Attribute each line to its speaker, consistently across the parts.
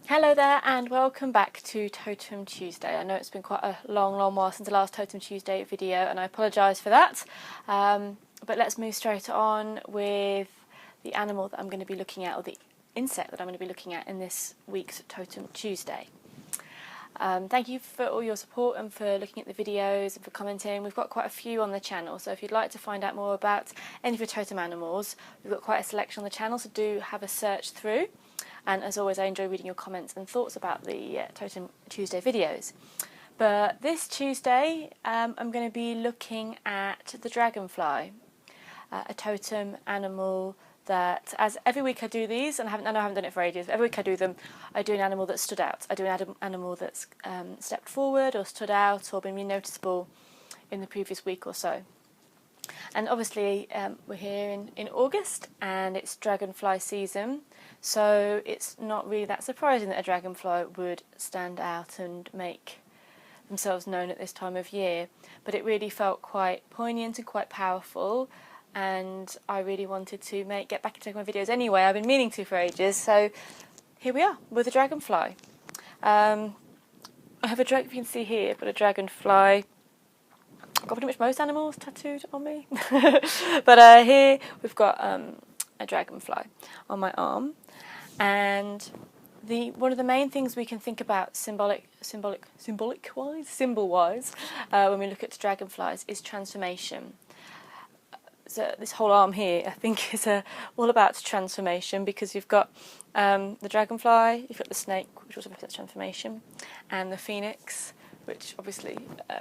Speaker 1: Hello there and welcome back to Totem Tuesday. I know it's been quite a long while since the last Totem Tuesday video and I apologise for that. But let's move straight on with the animal that I'm going to be looking at, or the insect that I'm going to be looking at in this week's Totem Tuesday. Thank you for all your support and for looking at the videos and for commenting. We've got quite a few on the channel, so if you'd like to find out more about any of your totem animals, we've got quite a selection on the channel, so do have a search through. And as always, I enjoy reading your comments and thoughts about the Totem Tuesday videos. But this Tuesday, I'm going to be looking at the dragonfly, a totem animal that, as every week I do these, and I know I haven't done it for ages, but every week I do them, I do an animal that stood out. I do an animal that's stepped forward or stood out or been really noticeable in the previous week or so. And obviously we're here in August and it's dragonfly season, so it's not really that surprising that a dragonfly would stand out and make themselves known at this time of year. But it really felt quite poignant and quite powerful, and I really wanted to get back into my videos anyway. I've been meaning to for ages, so here we are with a dragonfly. I have if you can see here, I've got a dragonfly. I've got pretty much most animals tattooed on me. But here we've got a dragonfly on my arm, and one of the main things we can think about symbol-wise when we look at dragonflies is transformation. So this whole arm here, I think, is all about transformation, because you've got the dragonfly, you've got the snake, which also represents transformation, and the phoenix, which obviously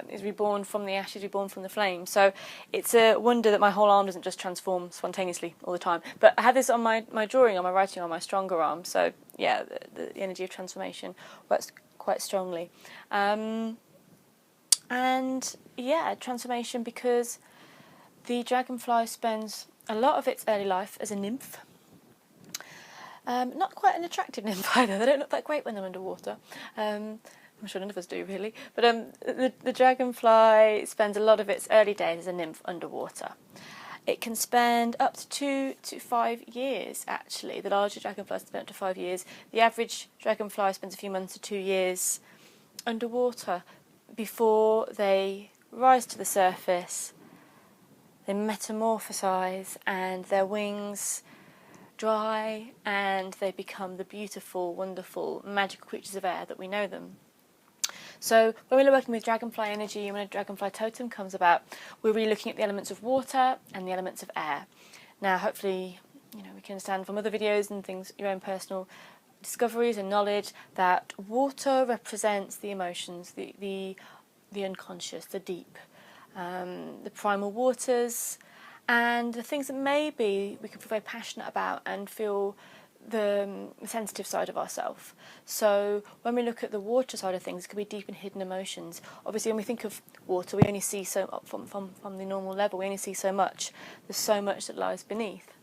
Speaker 1: is reborn from the ashes, reborn from the flame. So it's a wonder that my whole arm doesn't just transform spontaneously all the time. But I have this on my drawing, on my writing, on my stronger arm. So yeah, the energy of transformation works quite strongly. And yeah, transformation, because the dragonfly spends a lot of its early life as a nymph. Not quite an attractive nymph either. They don't look that great when they're underwater. I'm sure none of us do, really. But the dragonfly spends a lot of its early days as a nymph underwater. It can spend up to 2 to 5 years, actually. The larger dragonflies spend up to 5 years. The average dragonfly spends a few months to 2 years underwater before they rise to the surface. They metamorphosize and their wings dry and they become the beautiful, wonderful, magical creatures of air that we know them. So when we're working with dragonfly energy and when a dragonfly totem comes about, we're really looking at the elements of water and the elements of air. Now hopefully we can understand from other videos and things, your own personal discoveries and knowledge, that water represents the emotions, the unconscious, the deep, the primal waters, and the things that maybe we could feel very passionate about and feel the sensitive side of ourselves. So when we look at the water side of things, it could be deep and hidden emotions. Obviously when we think of water, we only see so from the normal level, we only see so much. There's so much that lies beneath.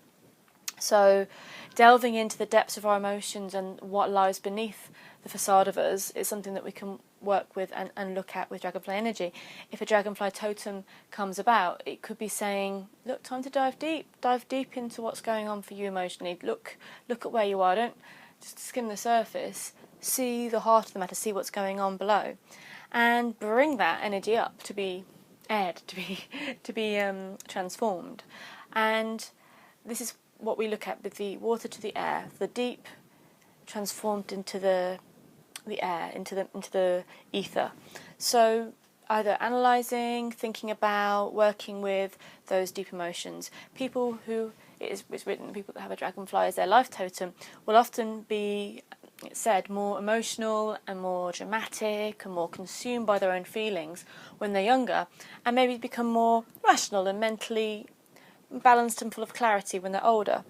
Speaker 1: So delving into the depths of our emotions and what lies beneath the facade of us is something that we can work with and look at with dragonfly energy. If a dragonfly totem comes about, it could be saying, look, time to dive deep into what's going on for you emotionally. Look at where you are. Don't just skim the surface. See the heart of the matter. See what's going on below, and bring that energy up to be aired, to be transformed. And this is what we look at with the water to the air, the deep transformed into the air, into the ether. So either analysing, thinking about, working with those deep emotions. People who, it's written, people that have a dragonfly as their life totem will often be, it's said, more emotional and more dramatic and more consumed by their own feelings when they're younger, and maybe become more rational and mentally balanced and full of clarity when they're older.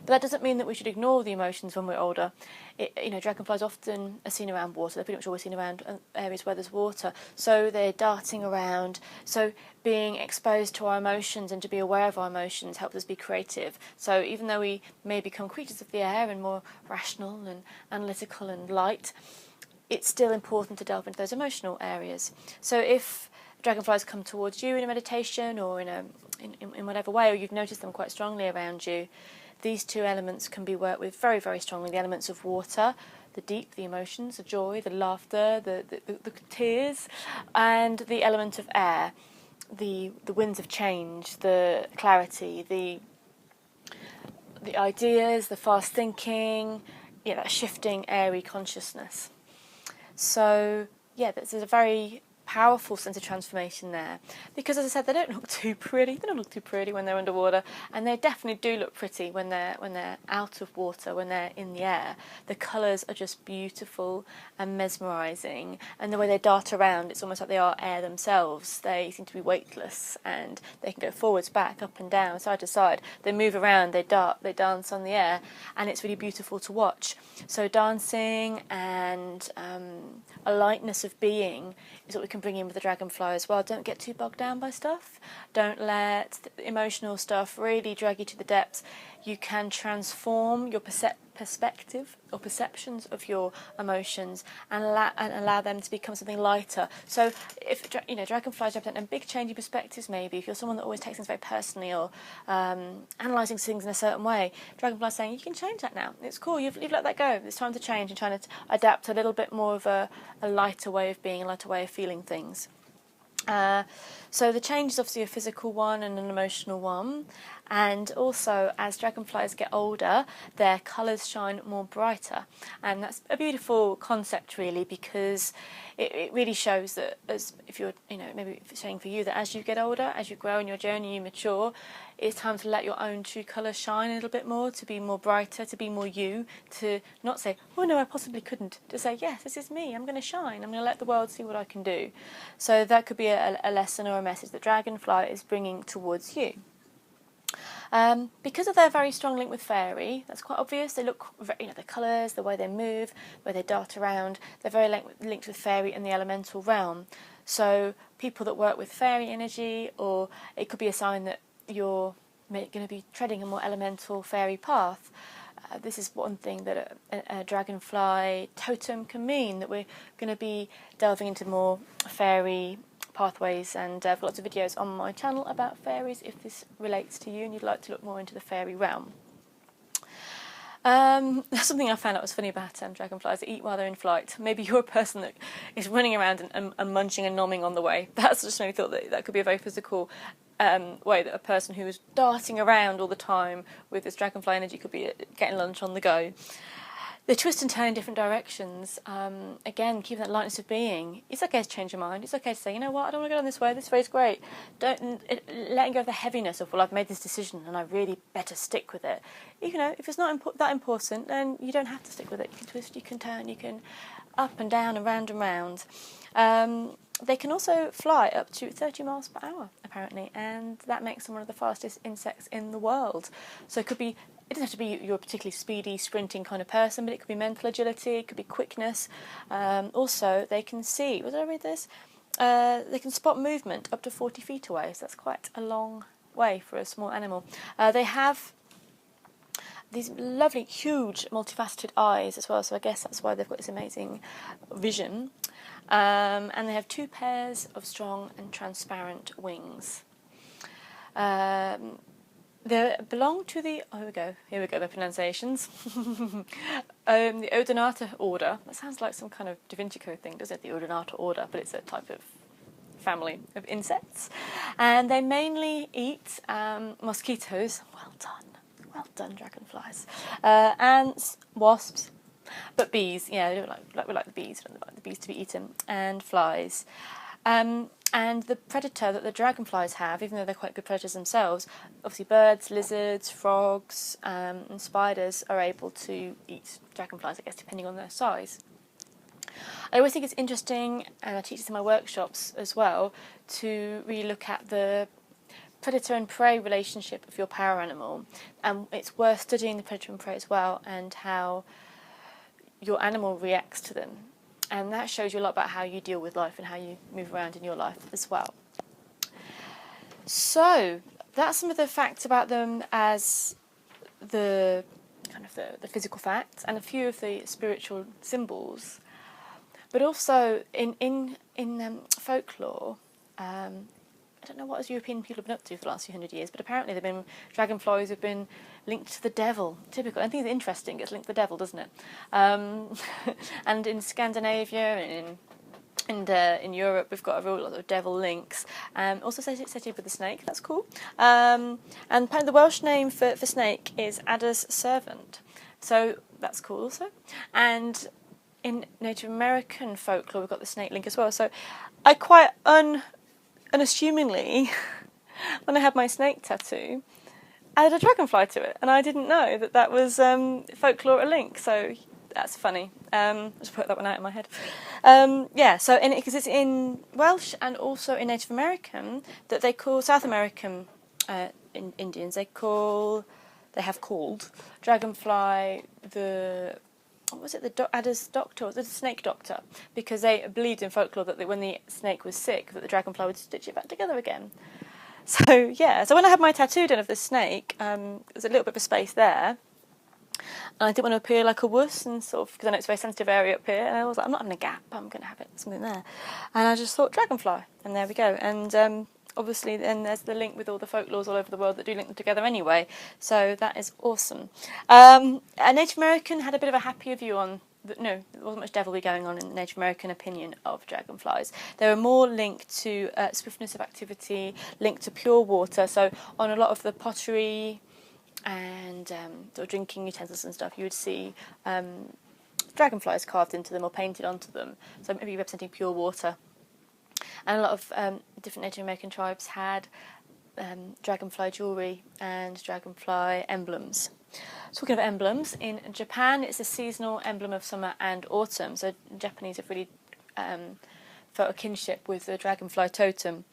Speaker 1: But that doesn't mean that we should ignore the emotions when we're older. Dragonflies often are seen around water. They're pretty much always seen around areas where there's water. So they're darting around. So being exposed to our emotions and to be aware of our emotions helps us be creative. So even though we may become creatures of the air and more rational and analytical and light, it's still important to delve into those emotional areas. So if dragonflies come towards you in a meditation or in whatever way, or you've noticed them quite strongly around you, these two elements can be worked with very, very strongly. The elements of water, the deep, the emotions, the joy, the laughter, the tears, and the element of air, the winds of change, the clarity, the ideas, the fast thinking, that shifting, airy consciousness. So, there's a very powerful sense of transformation there, because, as I said, they don't look too pretty. They don't look too pretty when they're underwater, and they definitely do look pretty when they're out of water, when they're in the air. The colours are just beautiful and mesmerising, and the way they dart around, it's almost like they are air themselves. They seem to be weightless, and they can go forwards, back, up and down, side to side. They move around, they dart, they dance on the air, and it's really beautiful to watch. So dancing and a lightness of being is what we can bring in with the dragonfly as well. Don't get too bogged down by stuff. Don't let the emotional stuff really drag you to the depths. You can transform your perspective or perceptions of your emotions and allow them to become something lighter. So if dragonflies represent a big change in perspectives, maybe if you're someone that always takes things very personally or analysing things in a certain way, dragonflies saying you can change that now. It's cool. You've let that go. It's time to change and trying to adapt to a little bit more of a lighter way of being, a lighter way of feeling things. So the change is obviously a physical one and an emotional one, and also as dragonflies get older, their colours shine more brighter, and that's a beautiful concept really, because it really shows that, as if you're maybe saying for you, that as you get older, as you grow in your journey, you mature, it's time to let your own true colours shine a little bit more, to be more brighter, to be more you, to not say, oh no, I possibly couldn't, to say, yes, this is me, I'm going to shine, I'm going to let the world see what I can do. So that could be a lesson or a message that Dragonfly is bringing towards you. Because of their very strong link with fairy, that's quite obvious. They look, the colours, the way they move, where they dart around, they're very linked with fairy and the elemental realm. So people that work with fairy energy, or it could be a sign that you're going to be treading a more elemental fairy path. This is one thing that a dragonfly totem can mean, that we're going to be delving into more fairy pathways, and I've got lots of videos on my channel about fairies if this relates to you and you'd like to look more into the fairy realm. Something I found out was funny about dragonflies that eat while they're in flight. Maybe you're a person that is running around and munching and nomming on the way. That's just made me thought that could be a very physical way that a person who is darting around all the time with this dragonfly energy could be getting lunch on the go. They twist and turn in different directions. Again, keeping that lightness of being. It's okay to change your mind. It's okay to say, you know what, I don't want to go on this way. This way is great. Letting go of the heaviness of, well, I've made this decision and I really better stick with it. If it's not that important, then you don't have to stick with it. You can twist, you can turn, you can up and down and round and round. They can also fly up to 30 miles per hour, apparently, and that makes them one of the fastest insects in the world. So it doesn't have to be you're a particularly speedy, sprinting kind of person, but it could be mental agility, it could be quickness. Also, they can see, did I read this? They can spot movement up to 40 feet away, so that's quite a long way for a small animal. They have these lovely, huge, multifaceted eyes as well, so I guess that's why they've got this amazing vision. And they have 2 pairs of strong and transparent wings. They belong to the, here we go, the pronunciations. The Odonata order. That sounds like some kind of Da Vinci Code thing, doesn't it? The Odonata order, but it's a type of family of insects. And they mainly eat mosquitoes. Well done, dragonflies. Ants, wasps, but bees. Yeah, we like the bees. We like the bees to be eaten, and flies. And the predator that the dragonflies have, even though they're quite good predators themselves, obviously birds, lizards, frogs, and spiders are able to eat dragonflies, I guess, depending on their size. I always think it's interesting, and I teach this in my workshops as well, to really look at the predator and prey relationship of your power animal. And it's worth studying the predator and prey as well, and how your animal reacts to them. And that shows you a lot about how you deal with life and how you move around in your life as well. So that's some of the facts about them as the physical facts, and a few of the spiritual symbols. But also in folklore, I don't know what us European people have been up to for the last few hundred years, but apparently dragonflies have been linked to the devil. Typical. I think it's interesting. It's linked to the devil, doesn't it? And in Scandinavia and in Europe, we've got a real lot of devil links. Also associated with the snake. That's cool. And apparently the Welsh name for snake is Adder's servant. So that's cool also. And in Native American folklore, we've got the snake link as well. So I quite unassumingly, when I had my snake tattoo, added a dragonfly to it, and I didn't know that was folklore link. So that's funny. Just put that one out in my head. Yeah. So because it's in Welsh and also in Native American that they call South American Indians. They have called dragonfly Adder's doctor, or the snake doctor, because they believed in folklore that when the snake was sick, that the dragonfly would stitch it back together again. So yeah, so when I had my tattoo done of the snake, there's a little bit of a space there, and I didn't want to appear like a wuss, and sort of, because I know it's a very sensitive area up here, and I was like, I'm not having a gap, I'm going to have something there, and I just thought dragonfly, and there we go. And obviously then there's the link with all the folklores all over the world that do link them together anyway, so that is awesome. Native American had a bit of a happier view on, no, there wasn't much devilry going on in the Native American opinion of dragonflies. They were more linked to swiftness of activity, linked to pure water, so on a lot of the pottery and sort of drinking utensils and stuff, you would see dragonflies carved into them or painted onto them, so maybe representing pure water. And a lot of different Native American tribes had dragonfly jewellery and dragonfly emblems. Talking of emblems, in Japan it's a seasonal emblem of summer and autumn, so Japanese have really felt a kinship with the dragonfly totem.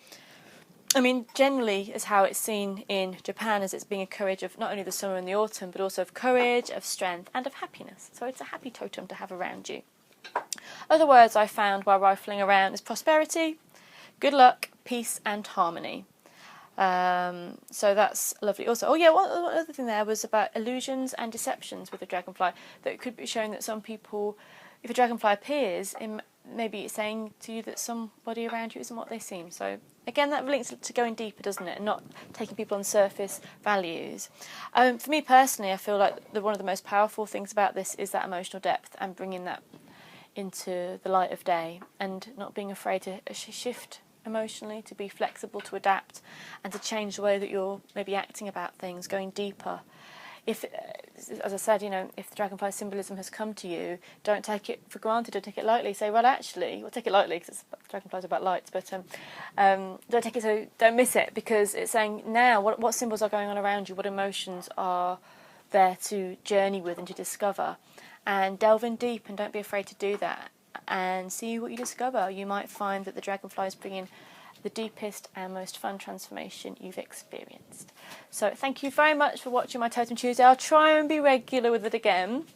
Speaker 1: I mean, generally is how it's seen in Japan, as it's being a courage of not only the summer and the autumn, but also of courage, of strength and of happiness. So it's a happy totem to have around you. Other words I found while rifling around is prosperity, good luck, peace and harmony. So that's lovely. Also, one other thing there was about illusions and deceptions with the dragonfly. That it could be showing that some people, if a dragonfly appears, maybe it's saying to you that somebody around you isn't what they seem. So again, that links to going deeper, doesn't it, and not taking people on surface values. For me personally, I feel like one of the most powerful things about this is that emotional depth and bringing that into the light of day, and not being afraid to shift emotionally, to be flexible, to adapt, and to change the way that you're maybe acting about things, going deeper. If, as I said, if the dragonfly symbolism has come to you, don't take it for granted, don't take it lightly. Say, well, actually, take it lightly because dragonflies are about lights, but don't take it don't miss it, because it's saying now what symbols are going on around you, what emotions are there to journey with and to discover, and delve in deep, and don't be afraid to do that, and see what you discover. You might find that the dragonfly is bringing the deepest and most fun transformation you've experienced. So thank you very much for watching my Totem Tuesday. I'll try and be regular with it again.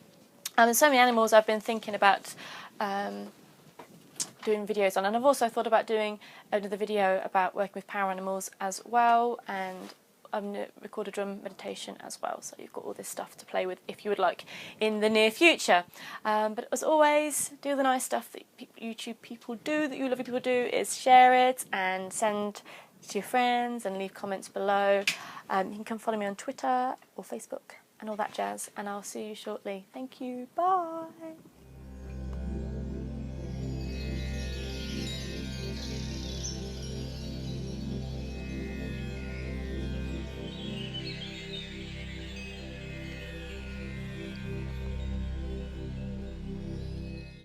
Speaker 1: There's so many animals I've been thinking about doing videos on, and I've also thought about doing another video about working with power animals as well, and I'm going to record a drum meditation as well, so you've got all this stuff to play with if you would like in the near future. But as always, do the nice stuff that YouTube people do, that you lovely people do, is share it and send to your friends and leave comments below. You can come follow me on Twitter or Facebook and all that jazz, and I'll see you shortly. Thank you, bye.